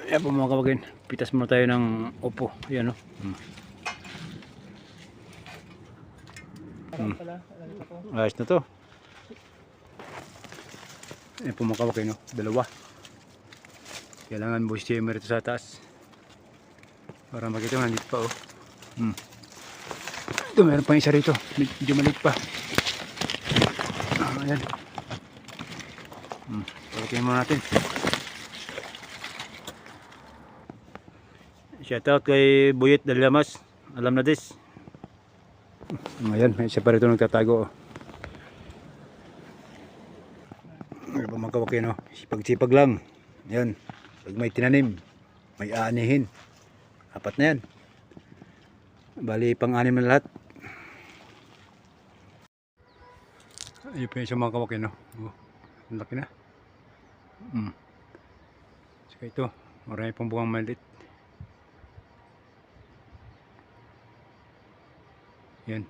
Ayan po mga kabagin, pitas muna tayo ng upo. Ayan o. Ayos na to. Ayan po mga kabagin, no? Dalawa. Kailangan bush chamber ito sa taas para makita mo, nandito pa o. Ito meron pang isa rito, medyo maliit pa. Ayan. Pagkain muna natin. Shoutout kay Buyet Dalamas. Alam na this. Ayan, may isa pa rito nagtatago. Ano pa mga kabagin, no? Sipag-sipag lang. Ayan. Pag may tinanim, may aanihin. Apat na yan. Bali, pang-anim na lahat. Ayun pa yung sa mga kabagin, no? Oh, ang laki na. Saka ito, marami pang bungang maliit. Yan.